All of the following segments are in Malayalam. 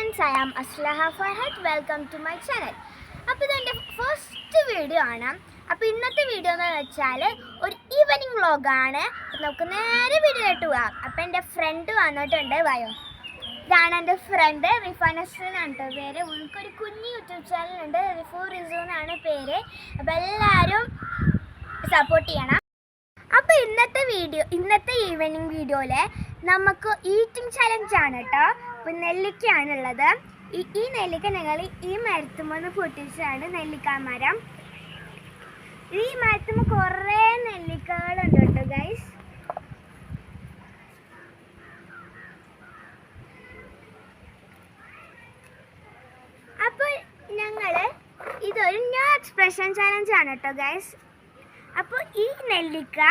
friends, I am Aslaha Farhat. Welcome to my channel. അപ്പോൾ ഇതെൻ്റെ ഫസ്റ്റ് വീഡിയോ ആണ്. അപ്പോൾ ഇന്നത്തെ വീഡിയോ എന്ന് വെച്ചാൽ ഒരു ഈവനിങ് വ്ളോഗാണ്. നമുക്ക് നേരെ വീഡിയോയിലോട്ട് പോകാം. അപ്പോൾ എൻ്റെ ഫ്രണ്ട് വന്നിട്ടുണ്ട്. വായോ, ഇതാണ് എൻ്റെ ഫ്രണ്ട് റിഫാനസ്റ്റിനാണ് പേര്. ഉൾക്കൊരു കുഞ്ഞു യൂട്യൂബ് ചാനലുണ്ട്, റിഫു റിസു എന്നാണ് പേര്. അപ്പോൾ എല്ലാവരും സപ്പോർട്ട് ചെയ്യണം. അപ്പോൾ ഇന്നത്തെ ഈവനിങ് വീഡിയോയിൽ നമുക്ക് ഈറ്റിംഗ് ചലഞ്ച് ആണ് കേട്ടോ. അപ്പോൾ നെല്ലിക്കയാണുള്ളത്. ഈ നെല്ലിക്ക ഞങ്ങൾ ഈ മരത്തുമ്പോൾ പൊട്ടിച്ചാണ് നെല്ലിക്ക മരം. ഈ മരത്തുമ്പോൾ കുറേ നെല്ലിക്കകളുണ്ട് കേട്ടോ ഗൈസ്. അപ്പോൾ ഇതൊരു ന്യൂ എക്സ്പ്രഷൻ ചലഞ്ച് ആണ് കേട്ടോ ഗൈസ്. അപ്പോൾ ഈ നെല്ലിക്ക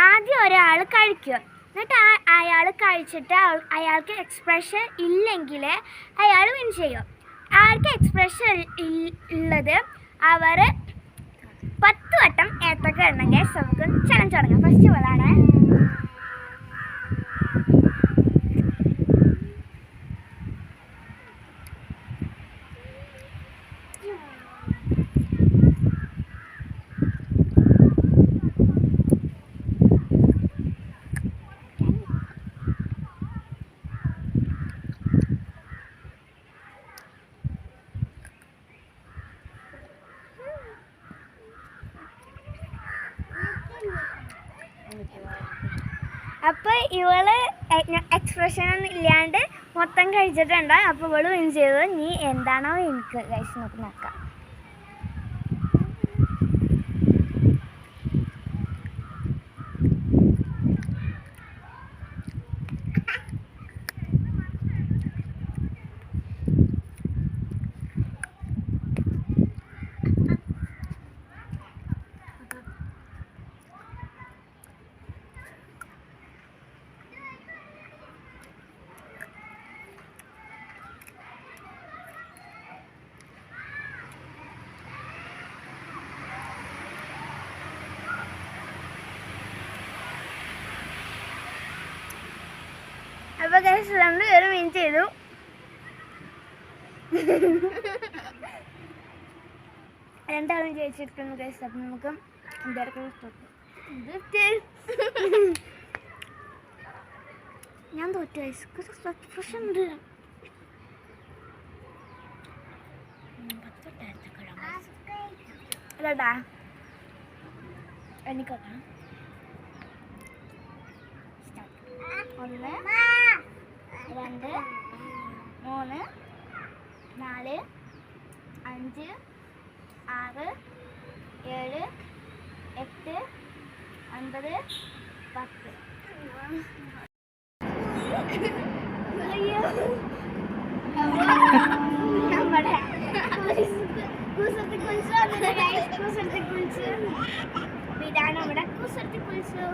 ആദ്യം ഒരാൾ കഴിക്കുക, എന്നിട്ട് അയാൾ കഴിച്ചിട്ട് അയാൾക്ക് എക്സ്പ്രഷൻ ഇല്ലെങ്കിൽ അയാൾ വിൻ ചെയ്യും. ആർക്ക് എക്സ്പ്രഷൻ ഉള്ളത് അവർ 10 വട്ടം ഏത്തക്ക ഇടണമെങ്കിൽ നമുക്ക് ചലഞ്ച് തുടങ്ങാം. ഫസ്റ്റ് പോലാണ്. അപ്പോൾ ഇവള് എക്സ്പ്രഷൻ ഒന്നും ഇല്ലാണ്ട് മൊത്തം കഴിച്ചിട്ടുണ്ട്. അപ്പോൾ ഇവള് വിൻ ചെയ്തത്. നീ എന്താണോ എനിക്ക് കഴിച്ച് നോക്കാം. അപ്പോൾ ഗൈസ് രണ്ടുപേരും വിൻ ചെയ്തു. രണ്ടാളും ജയിച്ചിരിക്കുന്നു ഗൈസ്. അപ്പം നമുക്ക് ഞാൻ തോറ്റു ഗൈസ്. പ്രശ്നമുണ്ട്. അല്ലടാ എനിക്കോട്ടാ. 1 2 3 4 5 6 7 8 9 10. നമ്മുടെ കുസൃതി കുൽസു കുസൃതി കുൽസു. ഇതാണ് നമ്മുടെ കുസൃതി കുൽസു.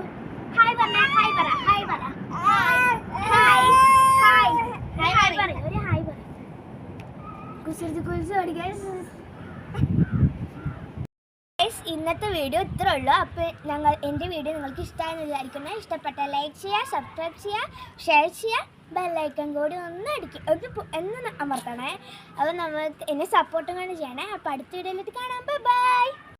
ഹായ് പറ, ഹായ് പറ, ഹായ് പറ, ഹായ് ഹായ് ഹായ് പറ, ഒരു ഹായ് പറ. കുസൃതി കുൽസു ഗൈസ്. ഇന്നത്തെ വീഡിയോ ഇത്രേ ഉള്ളൂ. അപ്പോൾ എൻ്റെ വീഡിയോ നിങ്ങൾക്ക് ഇഷ്ടമായെന്ന് വിചാരിക്കുന്നത്. ഇഷ്ടപ്പെട്ടാൽ ലൈക്ക് ചെയ്യുക, സബ്സ്ക്രൈബ് ചെയ്യുക, ഷെയർ ചെയ്യുക, ബെല്ലൈക്കൺ കൂടി ഒന്ന് അമർത്തണേ. അപ്പോൾ നമുക്ക് എന്നെ സപ്പോർട്ടും കൂടി ചെയ്യണേ. അപ്പോൾ അടുത്ത വീഡിയോയിലേക്ക് കാണാം. ബൈ.